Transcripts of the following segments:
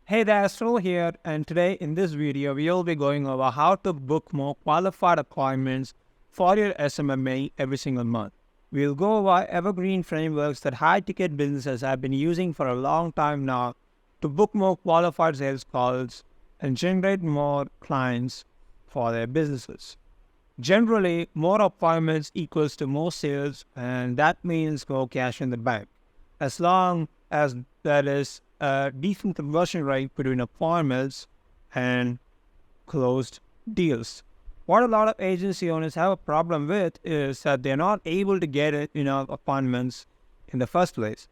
Hey there, Astro here, and today in this video, we will be going over how to book more qualified appointments for your SMMA every single month. We'll go over evergreen frameworks that high-ticket businesses have been using for a long time now to book more qualified sales calls and generate more clients for their businesses. Generally, more appointments equals to more sales, and that means more cash in the bank, as long as there is a decent conversion rate between appointments and closed deals. What a lot of agency owners have a problem with is that they're not able to get enough appointments in the first place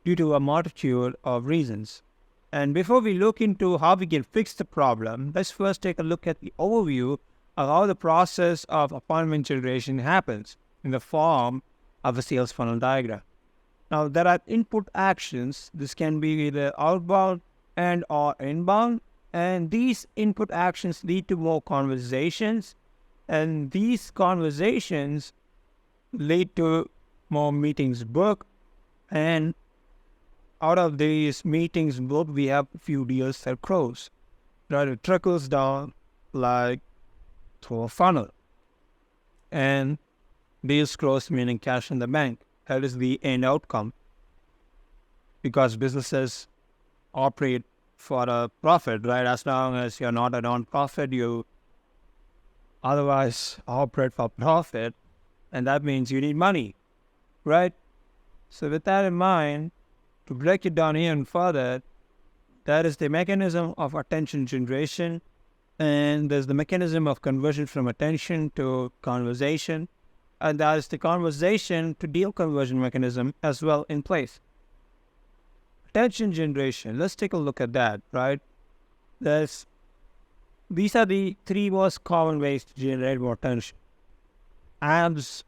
due to a multitude of reasons. And before we look into how we can fix the problem, let's first take a look at the overview of how the process of appointment generation happens in the form of a sales funnel diagram. Now, there are input actions. This can be either outbound and or inbound. And these input actions lead to more conversations. And these conversations lead to more meetings booked. And out of these meetings booked, we have a few deals that close. Right? It trickles down like through a funnel. And deals close meaning cash in the bank. That is the end outcome. Because businesses operate for a profit, right? As long as you're not a non-profit, you otherwise operate for profit, and that means you need money, right? So with that in mind, to break it down even further, that is the mechanism of attention generation, and there's the mechanism of conversion from attention to conversation, and that is the conversation to deal conversion mechanism as well in place. Attention generation, let's take a look at that, right? These are the three most common ways to generate more attention: ads,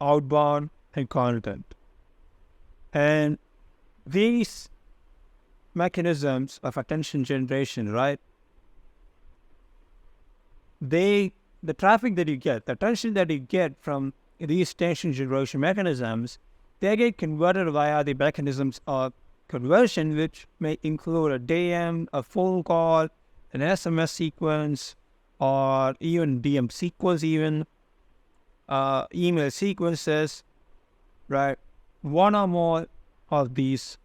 outbound, and content. And these mechanisms of attention generation, right? The traffic that you get, the attention that you get from these attention generation mechanisms, they get converted via the mechanisms of conversion, which may include a DM, a phone call, an SMS sequence, or even DM sequence, even email sequences, right? One or more of these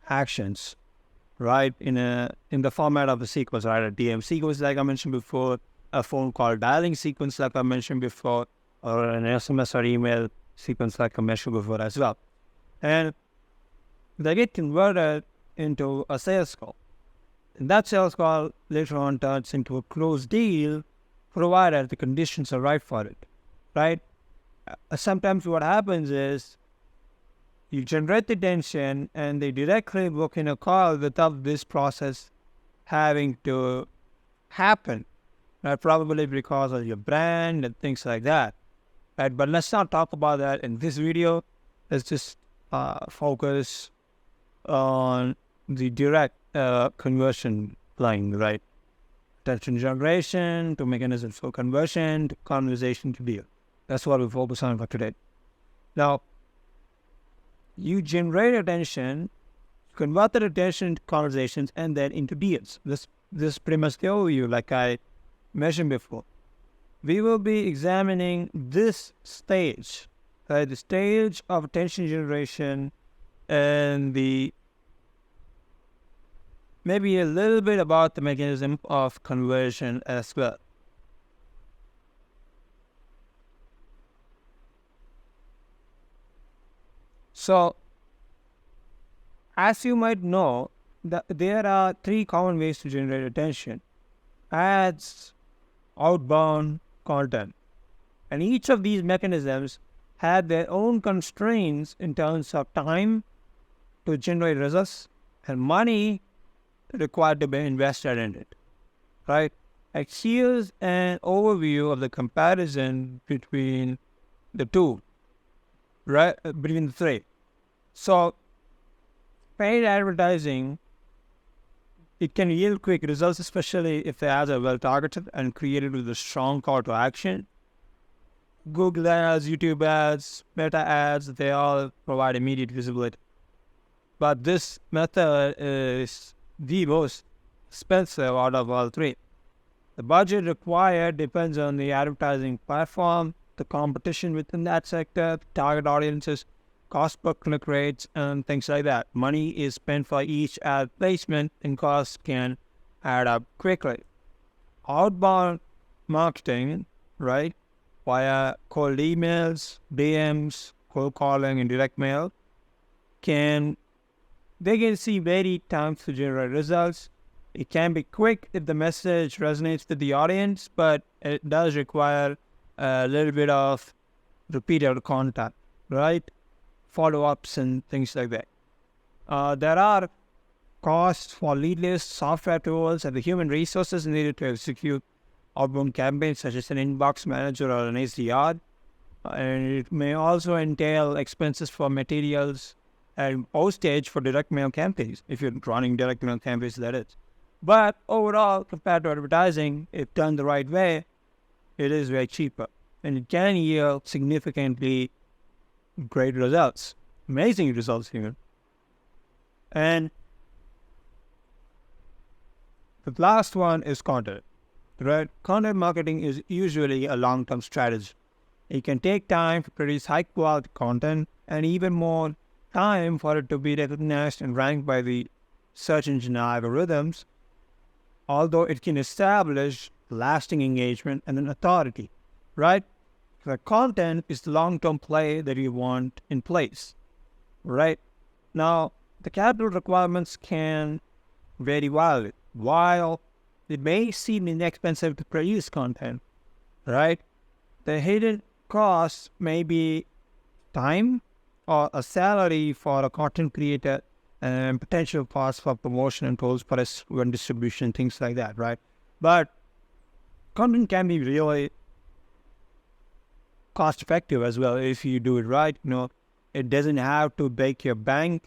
actions, right, in the format of a sequence, right? A DM sequence, like I mentioned before, a phone call dialing sequence, like I mentioned before, or an SMS or email sequence, like I mentioned before as well. And they get converted into a sales call. And that sales call later on turns into a closed deal, provided the conditions are right for it, right? Sometimes what happens is you generate the attention and they directly book in a call without this process having to happen, right? Probably because of your brand and things like that, right? But let's not talk about that in this video. Let's just focus on the direct conversion line, right? Attention generation to mechanisms for conversion to conversation to deal. That's what we focus on for today. Now, you generate attention, convert that attention into conversations, and then into deals. This is pretty much the overview, like I mentioned before. We will be examining this stage, right? The stage of attention generation, and maybe a little bit about the mechanism of conversion as well. So, as you might know, there are three common ways to generate attention: ads, outbound, content. And each of these mechanisms have their own constraints in terms of time to generate results and money required to be invested in it, right? And here's an overview of the comparison between the two, right? Between the three. So, paid advertising, it can yield quick results, especially if the ads are well targeted and created with a strong call to action. Google ads, YouTube ads, Meta ads, they all provide immediate visibility. But this method is the most expensive out of all three. The budget required depends on the advertising platform, the competition within that sector, target audiences, cost per click rates, and things like that. Money is spent for each ad placement, and costs can add up quickly. Outbound marketing, right, via cold emails, DMs, cold calling, and direct mail, they can see varied times to generate results. It can be quick if the message resonates with the audience, but it does require a little bit of repeated contact, right? Follow-ups and things like that. There are costs for lead lists, software tools, and the human resources needed to execute outbound campaigns such as an inbox manager or an SDR. And it may also entail expenses for materials and postage for direct mail campaigns, if you're running direct mail campaigns, that is. But overall, compared to advertising, if done the right way, it is way cheaper. And it can yield significantly great results, amazing results even. And the last one is content, right? Content marketing is usually a long-term strategy. It can take time to produce high-quality content and even more time for it to be recognized and ranked by the search engine algorithms, although it can establish lasting engagement and an authority, right? The content is the long-term play that you want in place, right? Now, the capital requirements can vary wildly. While it may seem inexpensive to produce content, right? The hidden costs may be time or a salary for a content creator and potential costs for promotion and tools for SEO distribution, things like that, right? But content can be really cost effective as well if you do it right. It doesn't have to break your bank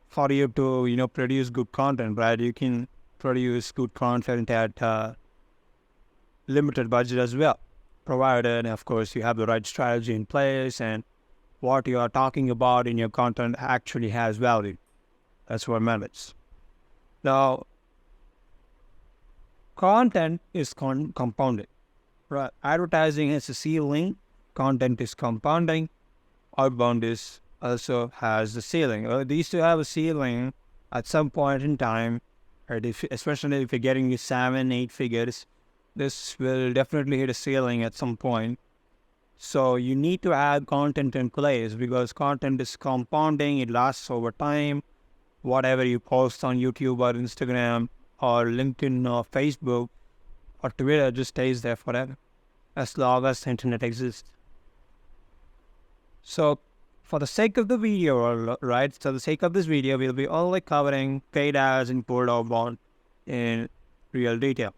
for you to, produce good content, right? You can produce good content at limited budget as well, provided, of course, you have the right strategy in place and what you are talking about in your content actually has value. That's what matters. Now, content is compounded, right? Advertising has a ceiling, content is compounding, outbound is also has the ceiling. These two have a ceiling at some point in time, right? Especially if you're getting the 7-8 figures, this will definitely hit a ceiling at some point. So you need to add content in place because content is compounding, it lasts over time. Whatever you post on YouTube or Instagram or LinkedIn or Facebook or Twitter just stays there forever as long as the internet exists. So for the sake of the video, right, so the sake of this video, we'll be only covering paid ads and cold outbound in real detail.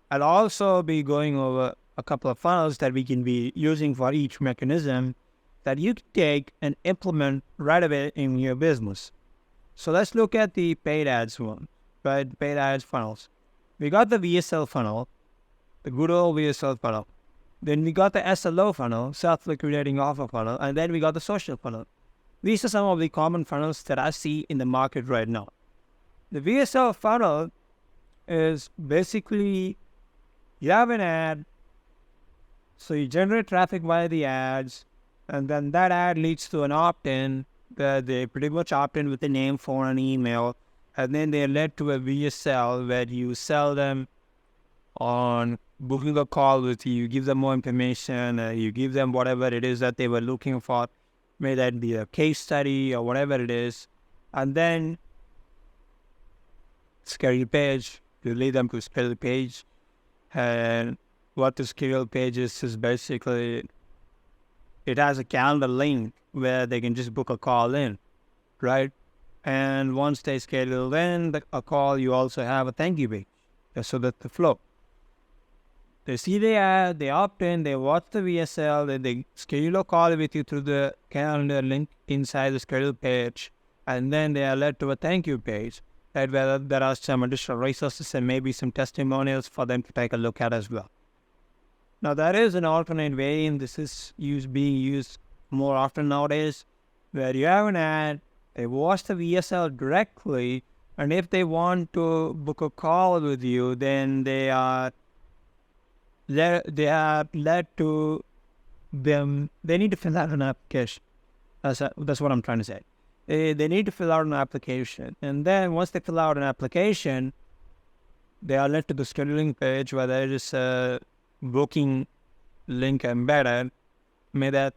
I'll also be going over a couple of funnels that we can be using for each mechanism that you can take and implement right away in your business. So let's look at the paid ads one, right? Paid ads funnels. We got the VSL funnel, the good old VSL funnel. Then we got the SLO funnel, self-liquidating offer funnel, and then we got the social funnel. These are some of the common funnels that I see in the market right now. The VSL funnel is basically you have an ad, so you generate traffic via the ads, and then that ad leads to an opt-in where they pretty much opt in with the name, phone, and email, and then they're led to a VSL where you sell them on booking a call with you, give them more information, you give them whatever it is that they were looking for, may that be a case study or whatever it is, and then schedule page, you lead them to schedule page, and what the schedule page is basically, it has a calendar link where they can just book a call in, right? And once they schedule in a call, you also have a thank you page. So that's the flow. They see the ad, they opt in, they watch the VSL, then they schedule a call with you through the calendar link inside the schedule page, and then they are led to a thank you page, right, where there are some additional resources and maybe some testimonials for them to take a look at as well. Now, there is an alternate way, and this is being used more often nowadays, where you have an ad, they watch the VSL directly, And if they want to book a call with you, then they are led to them. They need to fill out an application. That's what I'm trying to say. They need to fill out an application, and then once they fill out an application, they are led to the scheduling page where there is a booking link embedded. May that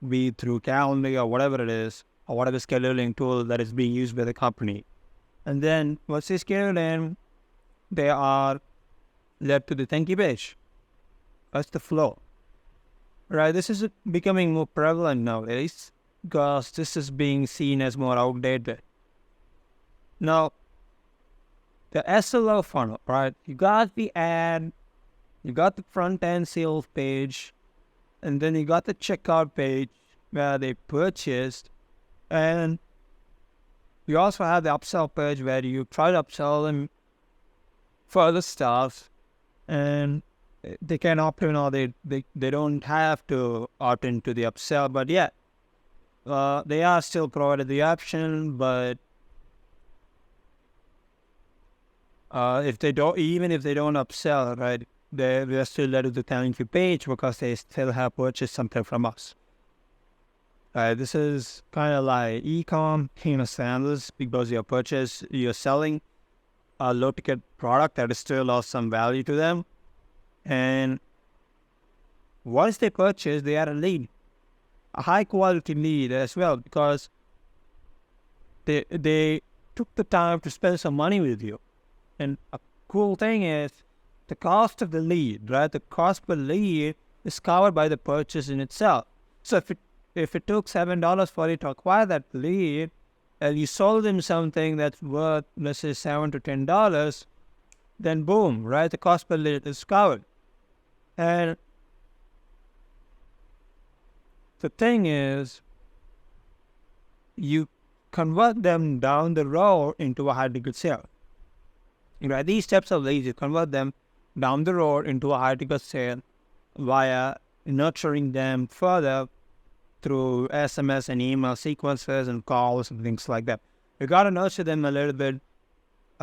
be through Calendar or whatever it is, or whatever scheduling tool that is being used by the company. And then once they schedule in, they are led to the thank you page. That's the flow. Right? This is becoming more prevalent nowadays because this is being seen as more outdated. Now, the SLO funnel, right? You got the ad, you got the front end sales page, and then you got the checkout page where they purchased, and you also have the upsell page where you try to upsell them further stuff, and they can opt in or they don't have to opt into the upsell, but yeah, they are still provided the option, but if they don't upsell, right, they're still led to the thank you page because they still have purchased something from us. This is kind of like e-com standards because you're selling a low-ticket product that is still of some value to them. And once they purchase, they are a lead, a high-quality lead as well, because they took the time to spend some money with you. And a cool thing is the cost of the lead, right? The cost per lead is covered by the purchase in itself. So if it took $7 for you to acquire that lead, and you sold them something that's worth, let's say, $7 to $10, then boom, right? The cost per lead is covered. And the thing is, you convert them down the road into a high-ticket sale. Right? These steps of leads, you convert them down the road into a high-ticket sale via nurturing them further through SMS and email sequences and calls and things like that. You got to nurture them a little bit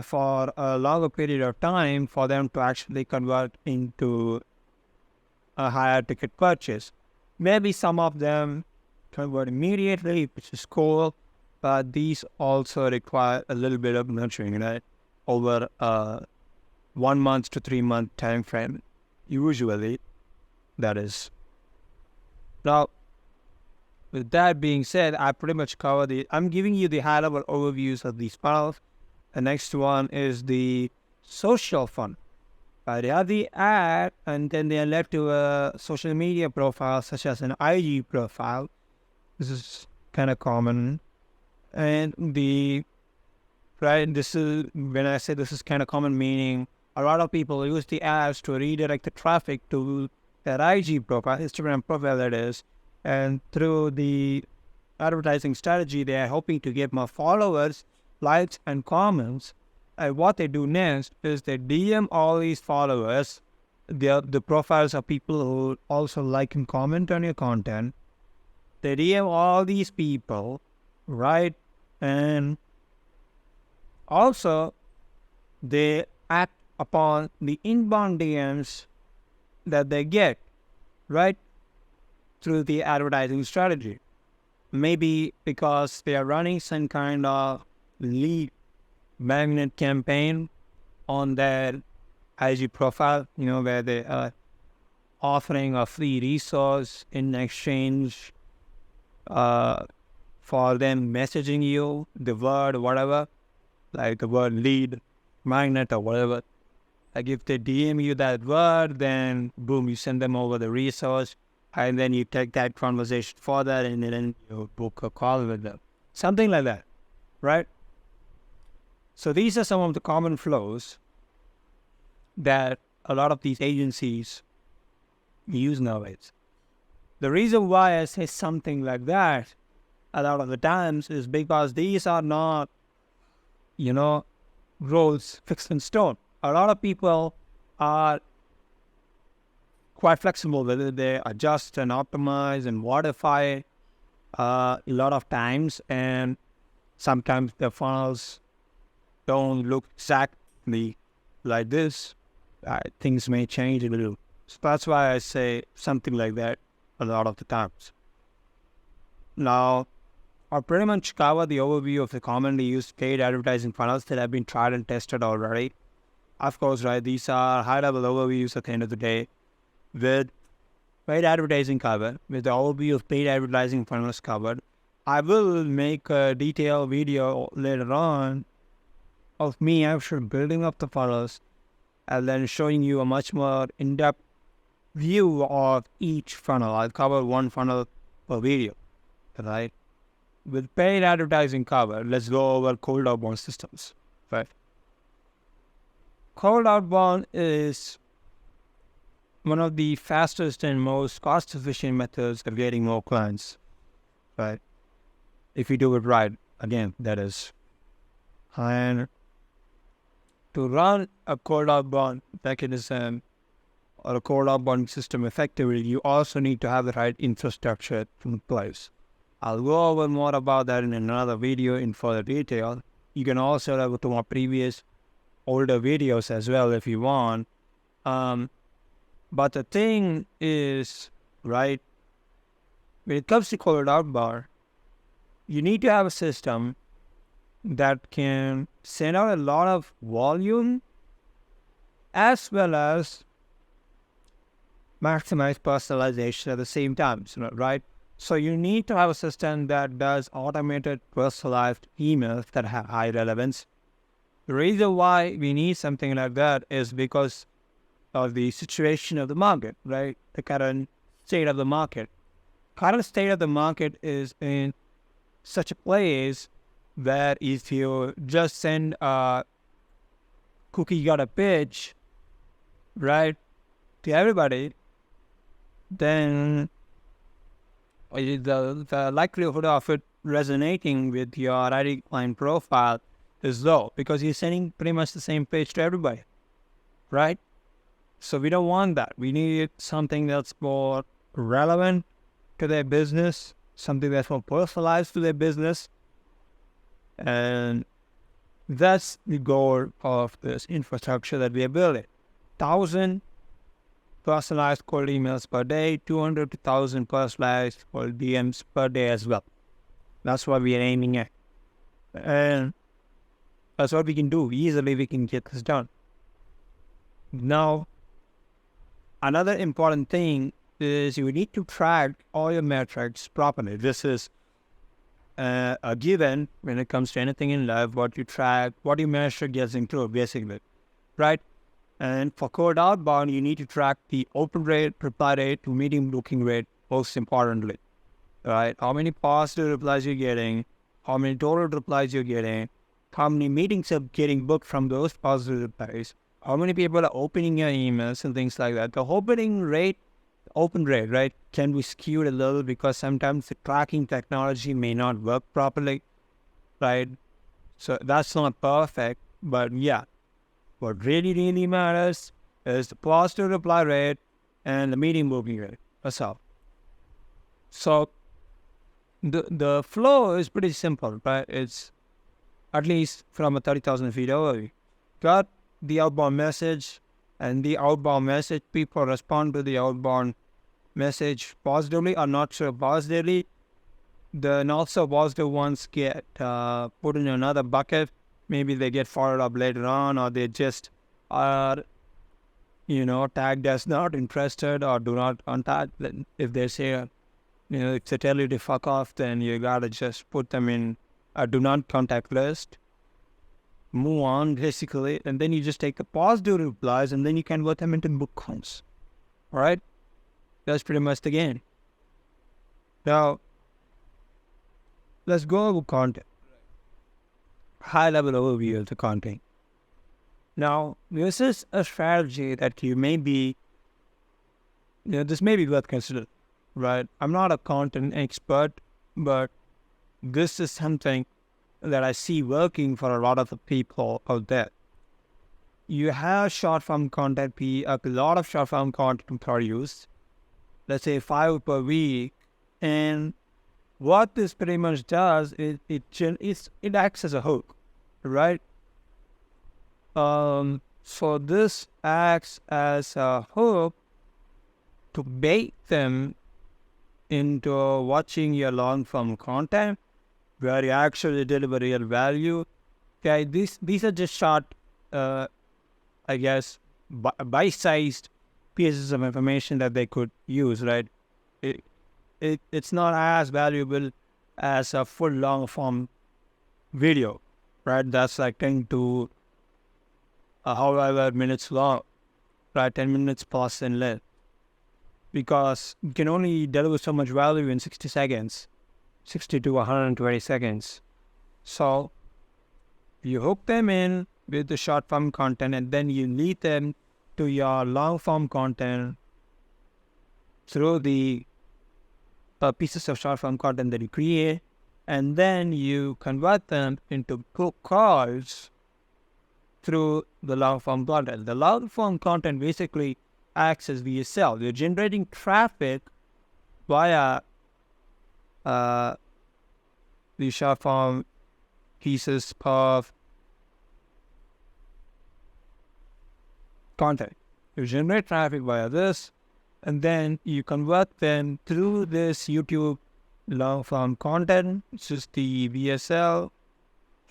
for a longer period of time for them to actually convert into a higher ticket purchase. Maybe some of them convert immediately, which is cool, but these also require a little bit of nurturing, right? Over a 1 month to 3 month time frame, usually, that is. Now, with that being said, I pretty much covered I'm giving you the high-level overviews of these funnels. The next one is the social funnel. They have the ad, and then they are led to a social media profile, such as an IG profile. This is kind of common. And this is, when I say this is kind of common, meaning a lot of people use the ads to redirect the traffic to their IG profile, Instagram profile that is, and through the advertising strategy, they are hoping to get more followers, likes, and comments. And what they do next is they DM all these followers, the profiles of people who also like and comment on your content. They DM all these people, right? And also, they act upon the inbound DMs that they get, right, through the advertising strategy. Maybe because they are running some kind of lead magnet campaign on their IG profile, where they are offering a free resource in exchange for them messaging you the word, whatever, like the word lead magnet or whatever. Like if they DM you that word, then boom, you send them over the resource, and then you take that conversation further, and then you book a call with them. Something like that, right? So these are some of the common flows that a lot of these agencies use nowadays. The reason why I say something like that a lot of the times is because these are not, rules fixed in stone. A lot of people are quite flexible, whether they adjust and optimize and modify a lot of times, and sometimes the funnels don't look exactly like this. Things may change a little. So that's why I say something like that a lot of the times. Now, I pretty much cover the overview of the commonly used paid advertising funnels that have been tried and tested already. Of course, right, these are high-level overviews at the end of the day. With paid advertising covered, with the overview of paid advertising funnels covered, I will make a detailed video later on of me actually building up the funnels and then showing you a much more in-depth view of each funnel. I'll cover one funnel per video, right? With paid advertising covered, let's go over cold outbound systems, right? Cold outbound is one of the fastest and most cost-efficient methods of getting more clients, right? If you do it right, again, that is. And to run a cold outbound mechanism or a cold outbound system effectively, you also need to have the right infrastructure in place. I'll go over more about that in another video in further detail. You can also go to my previous older videos as well if you want. But the thing is, right, when it comes to cold outbound, you need to have a system that can send out a lot of volume as well as maximize personalization at the same time, right? So you need to have a system that does automated personalized emails that have high relevance. The reason why we need something like that is because of the situation of the market, right? The current state of the market. Current state of the market is in such a place where if you just send a cookie cutter pitch, right, to everybody, then the likelihood of it resonating with your ideal client profile is low because you're sending pretty much the same page to everybody, right? So we don't want that. We need something that's more relevant to their business, something that's more personalized to their business. And that's the goal of this infrastructure that we are building. 1,000 personalized cold emails per day, 200 to 1,000 personalized cold DMs per day as well. That's what we are aiming at. And that's what we can do. Easily we can get this done. Now, another important thing is you need to track all your metrics properly. This is a given when it comes to anything in life. What you track, what you measure gets included, basically, right? And for cold outbound, you need to track the open rate, reply rate, to meeting booking rate, most importantly, right? How many positive replies you're getting, how many total replies you're getting, how many meetings are getting booked from those positive replies, how many people are opening your emails and things like that. The open rate, right, can be skewed a little because sometimes the tracking technology may not work properly, right? So that's not perfect, but yeah. What really, really matters is the positive reply rate and the meeting booking rate. That's all. So the flow is pretty simple, right? It's at least from a 30,000 feet overview. Got the outbound message, and the outbound message, people respond to the outbound message positively or not so positively. The not so positive ones get put in another bucket. Maybe they get followed up later on, or they just are, tagged as not interested or do not contact. If they say, if they tell you to fuck off, then you gotta just put them in a do not contact list. Move on, basically, and then you just take the positive replies and then you convert them into book counts. All right? That's pretty much the game. Now, let's go over content. High-level overview of the content. Now, this is a strategy that you may be, this may be worth considering, right? I'm not a content expert, but this is something that I see working for a lot of the people out there. You have short-form content, a lot of short-form content produced, let's say 5 per week, and what this pretty much does is it acts as a hook, right? So this acts as a hook to bait them into watching your long-form content where you actually deliver real value. Okay, these are just short, I guess, bite-sized pieces of information that they could use, right? It's not as valuable as a full long-form video, right? That's like 10 to however minutes long, right? 10 minutes plus in length. Because you can only deliver so much value in 60 seconds, 60 to 120 seconds. So you hook them in with the short form content and then you lead them to your long form content through the pieces of short form content that you create, and then you convert them into hook calls through the long form content. The long form content basically acts as VSL. You're generating traffic via the short form pieces of content. You generate traffic via this, and then you convert them through this YouTube long form content, which is the VSL,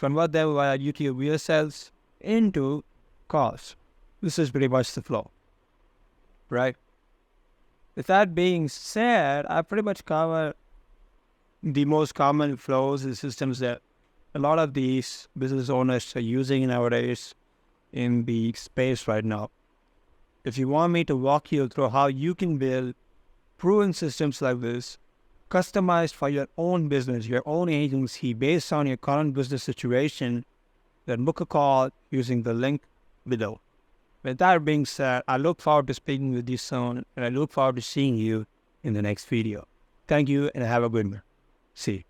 convert them via YouTube VSLs into calls. This is pretty much the flow, right? With that being said, I pretty much covered the most common flows and systems that a lot of these business owners are using nowadays in the space right now. If you want me to walk you through how you can build proven systems like this, customized for your own business, your own agency, based on your current business situation, then book a call using the link below. With that being said, I look forward to speaking with you soon, and I look forward to seeing you in the next video. Thank you, and have a good one. See you.